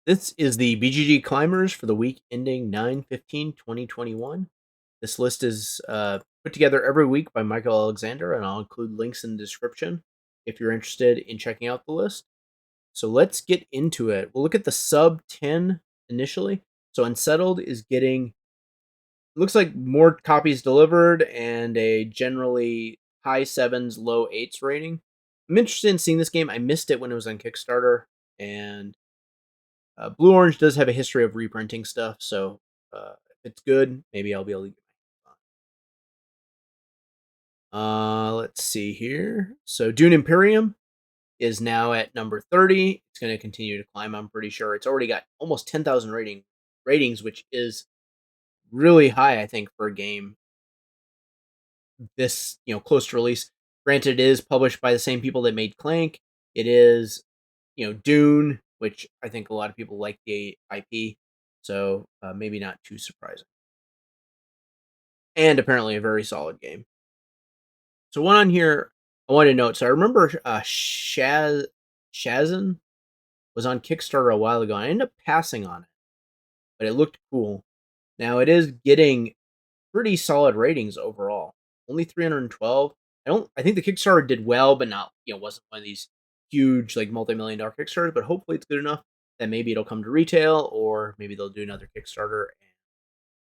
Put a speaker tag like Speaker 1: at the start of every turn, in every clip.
Speaker 1: This is the BGG Climbers for the week ending 9/15/2021. This list is put together every week by Michael Alexander, and I'll include links in the description if you're interested in checking out the list. So let's get into it. We'll look at the sub 10 initially. So Unsettled is getting, looks like more copies delivered and a generally high sevens, low eights rating. I'm interested in seeing this game. I missed it when it was on Kickstarter, and Blue Orange does have a history of reprinting stuff, so if it's good, maybe I'll be able to get my let's see here. So Dune Imperium is now at number 30. It's going to continue to climb, I'm pretty sure. It's already got almost 10,000 ratings, which is really high, I think, for a game this, close to release. Granted, it is published by the same people that made Clank. It is, Dune, which I think a lot of people like the IP, so maybe not too surprising. And apparently a very solid game. So one on here I wanted to note. So I remember Shad Chasm was on Kickstarter a while ago. I ended up passing on it, but it looked cool. Now it is getting pretty solid ratings overall. Only 312. I think the Kickstarter did well, but not, wasn't one of these huge like multi-million-dollar Kickstarters, but hopefully it's good enough that maybe it'll come to retail, or maybe they'll do another Kickstarter and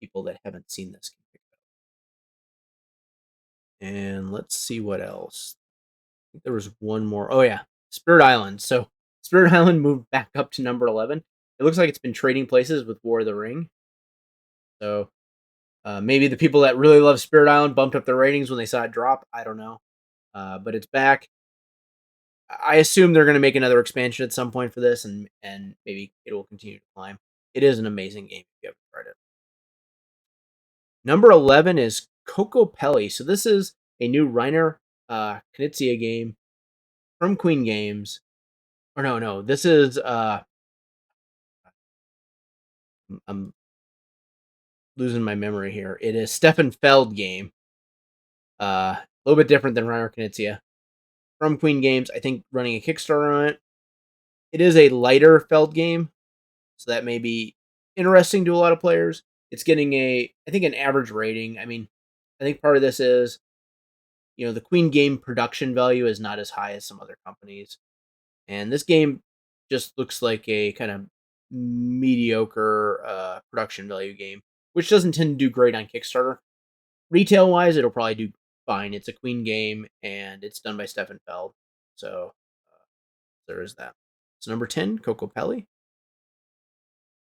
Speaker 1: people that haven't seen this can pick it up. And let's see what else. I think there was one more. Oh yeah, Spirit Island. So Spirit Island moved back up to number 11. It looks like it's been trading places with War of the Ring. So maybe the people that really love Spirit Island bumped up their ratings when they saw it drop. I don't know. But it's back. I assume they're going to make another expansion at some point for this, and maybe it will continue to climb. It is an amazing game if you haven't tried it. Number 11 is Cokopelli. So this is a new Reiner Knizia game from Queen Games. Or no, this is I'm losing my memory here. It is Stefan Feld game. A little bit different than Reiner Knizia. From Queen Games, I think running a Kickstarter on it. It is a lighter Feld game, so that may be interesting to a lot of players. It's getting I think an average rating. I mean, I think part of this is, the Queen Game production value is not as high as some other companies. And this game just looks like a kind of mediocre production value game, which doesn't tend to do great on Kickstarter. Retail wise, it'll probably do fine. It's a Queen game, and it's done by Stefan Feld. So there is that. So number 10, Cokopelli.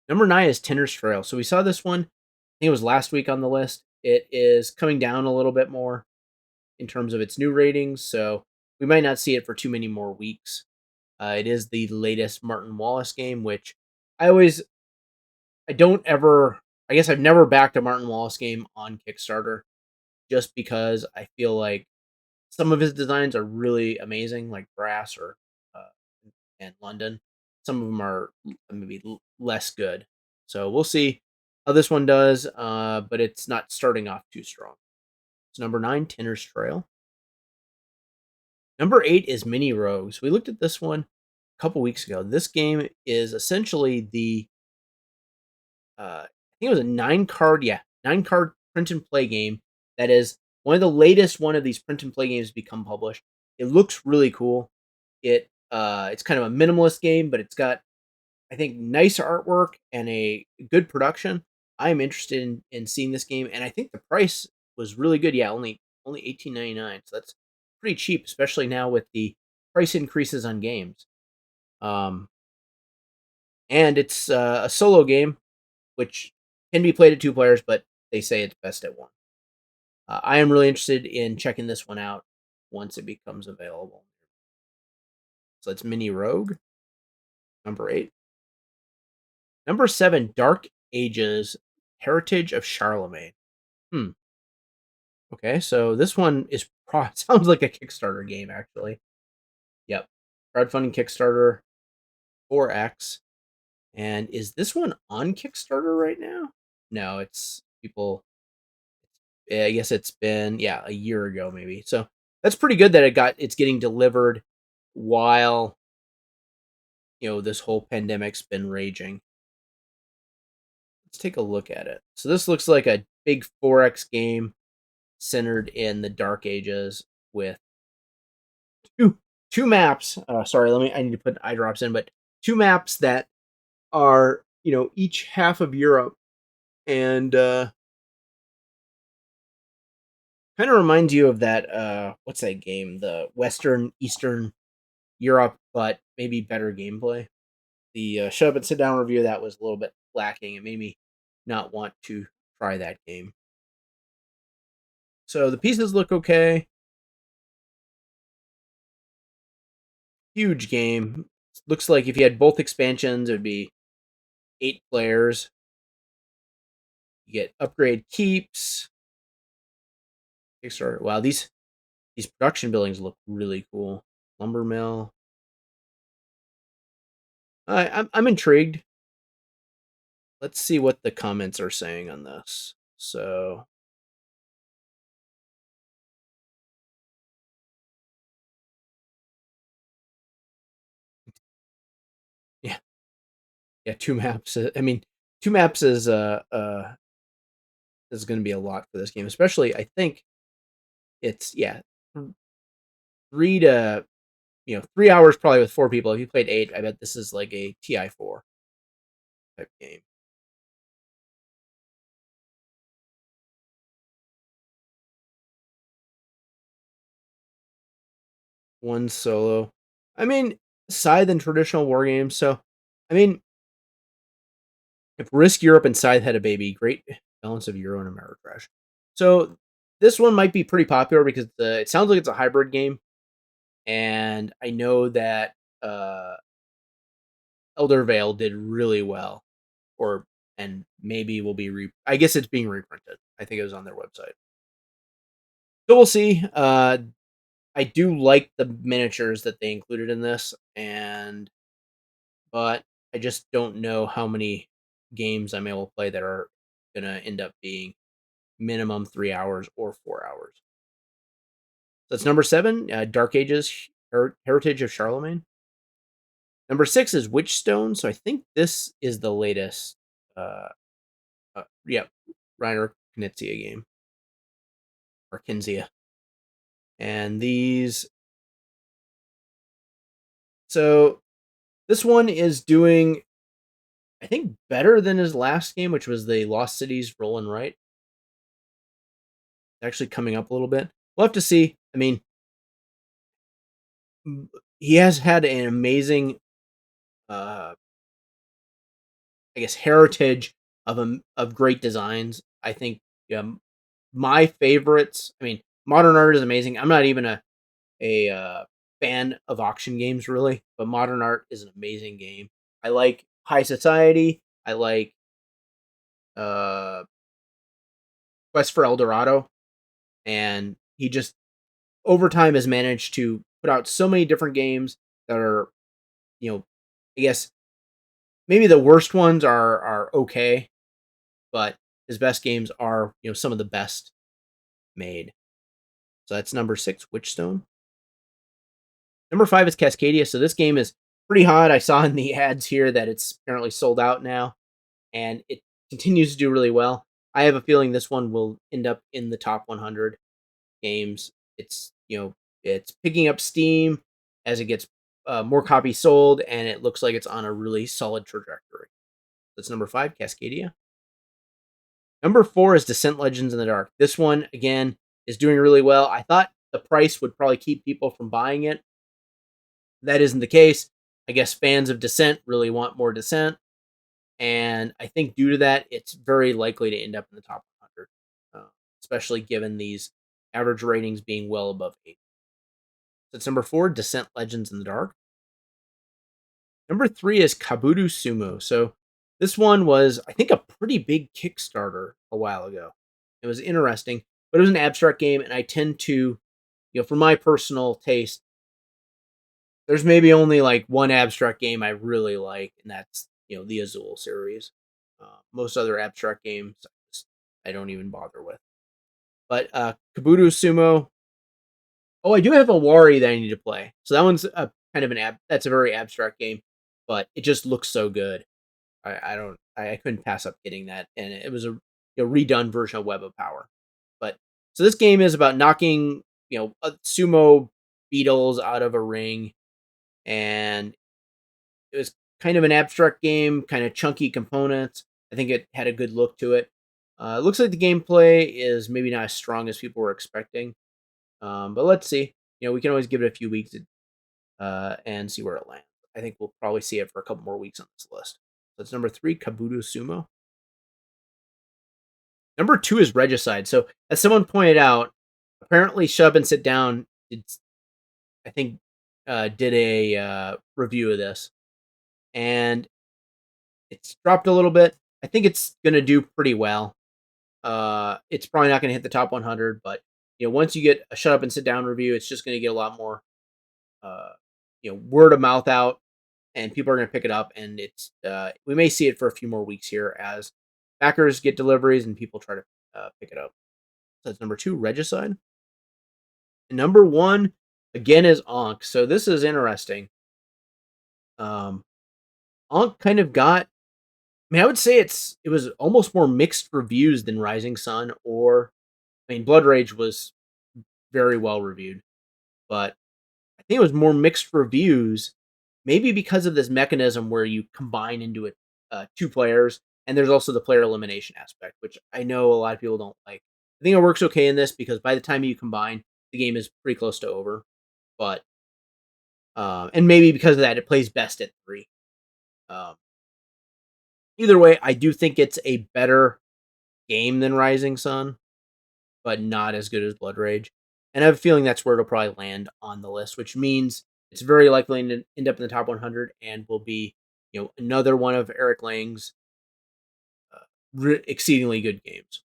Speaker 1: Number 9 is Tenors Trail. So we saw this one, I think it was last week on the list. It is coming down a little bit more in terms of its new ratings, so we might not see it for too many more weeks. It is the latest Martin Wallace game, which I don't ever, I guess I've never backed a Martin Wallace game on Kickstarter, just because I feel like some of his designs are really amazing, like Brass or uh, and London. Some of them are maybe less good. So we'll see how this one does, but it's not starting off too strong. So number 9, Tenors Trail. Number 8 is Mini Rogues. We looked at this one a couple weeks ago. This game is essentially I think it was a 9 card print and play game that is one of the latest one of these print and play games to become published. It looks really cool. It's kind of a minimalist game, but it's got, I think, nice artwork and a good production. I am interested in seeing this game, and I think the price was really good. Yeah, only $18.99, so that's pretty cheap, especially now with the price increases on games. Um, and it's a solo game, which can be played at 2 players, but they say it's best at 1. I am really interested in checking this one out once it becomes available. So it's Mini Rogue, number 8. Number 7, Dark Ages, Heritage of Charlemagne. Okay, so this one is sounds like a Kickstarter game, actually. Yep. Crowdfunding Kickstarter 4X. And is this one on Kickstarter right now? No, it's people. I guess it's been, a year ago maybe. So that's pretty good that it's getting delivered while this whole pandemic's been raging. Let's take a look at it. So this looks like a big 4X game centered in the Dark Ages with two two maps. Sorry, I need to put eye drops in, but two maps that are each half of Europe, and kind of reminds you of that what's that game? The Western Eastern Europe, but maybe better gameplay. The shut up and sit down review of that was a little bit lacking. It made me not want to try that game. So the pieces look okay. Huge game. Looks like if you had both expansions, it would be 8 players. You get upgrade keeps. Kickstarter. Wow, these production buildings look really cool. Lumber mill. I'm intrigued. Let's see what the comments are saying on this. So yeah, yeah, two maps. I mean, two maps is going to be a lot for this game, especially I think it's 3 hours probably with 4 people. If you played 8, I bet this is like a TI4 type game. One solo. I mean, Scythe and traditional war games. So, I mean, if Risk Europe and Scythe had a baby, great balance of Euro and Ameritrash. So this one might be pretty popular because it sounds like it's a hybrid game, and I know that Elder Vale did really well, and maybe will be. I guess it's being reprinted. I think it was on their website. So we'll see. I do like the miniatures that they included in this, but I just don't know how many games I'm able to play that are gonna end up being minimum 3 hours or 4 hours. That's number 7, Dark Ages Heritage of Charlemagne. Number 6 is Witchstone. So I think this is the latest. Yeah, Reiner Knizia game or Kinzia, and these. So this one is doing, I think, better than his last game, which was the Lost Cities Roll and Write. Actually, coming up a little bit. We'll have to see. I mean, he has had an amazing, I guess, heritage of great designs. I think my favorites. I mean, modern art is amazing. I'm not even a fan of auction games really, but modern art is an amazing game. I like High Society. I like uh, Quest for El Dorado, and he just over time has managed to put out so many different games that are, I guess maybe the worst ones are okay, but his best games are some of the best made. So that's number 6, Witchstone. Number 5 is Cascadia. So this game is pretty hot. I saw in the ads here that it's apparently sold out now, and it continues to do really well. I have a feeling this one will end up in the top 100 games. It's picking up steam as it gets more copies sold, and it looks like it's on a really solid trajectory. That's number 5, Cascadia. Number 4 is Descent Legends in the Dark. This one, again, is doing really well. I thought the price would probably keep people from buying it. That isn't the case. I guess fans of Descent really want more Descent, and I think due to that, it's very likely to end up in the top 100, especially given these average ratings being well above 8. That's number 4, Descent Legends in the Dark. Number 3 is Kabuki Sumo. So this one was, I think, a pretty big Kickstarter a while ago. It was interesting, but it was an abstract game, and I tend to, for my personal taste, there's maybe only like one abstract game I really like, and that's the Azul series. Most other abstract games I don't even bother with. But Kabuki Sumo. Oh, I do have a Wari that I need to play. So that one's kind of that's a very abstract game. but it just looks so good. I couldn't pass up getting that, and it was a redone version of Web of Power. But so this game is about knocking sumo beetles out of a ring, and it was kind of an abstract game, kind of chunky components. I think it had a good look to it. It looks like the gameplay is maybe not as strong as people were expecting, but let's see. We can always give it a few weeks and see where it lands. I think we'll probably see it for a couple more weeks on this list. So it's number 3, Kabuto Sumo. Number 2 is Regicide. So as someone pointed out, apparently Shut Up and Sit Down, I think, did a review of this, and it's dropped a little bit. I think it's gonna do pretty well. It's probably not gonna hit the top 100, but once you get a Shut Up and Sit Down review, it's just gonna get a lot more, uh, word of mouth out, and people are gonna pick it up. And it's we may see it for a few more weeks here as backers get deliveries and people try to pick it up. So that's number 2, Regicide. And number 1 again is Ankh. So this is interesting. Ankh kind of got. I mean, I would say it was almost more mixed reviews than Rising Sun, or Blood Rage was very well reviewed, but I think it was more mixed reviews, maybe because of this mechanism where you combine into it 2 players, and there's also the player elimination aspect, which I know a lot of people don't like. I think it works okay in this because by the time you combine, the game is pretty close to over. But and maybe because of that, it plays best at 3. Um, Either way, I do think it's a better game than Rising Sun, but not as good as Blood Rage. And I have a feeling that's where it'll probably land on the list, which means it's very likely to end up in the top 100 and will be, another one of Eric Lang's exceedingly good games.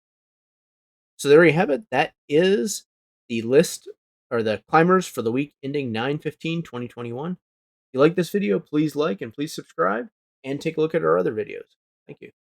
Speaker 1: So there you have it. That is the list, or the climbers for the week ending 9/15/2021. If you like this video, please like and please subscribe and take a look at our other videos. Thank you.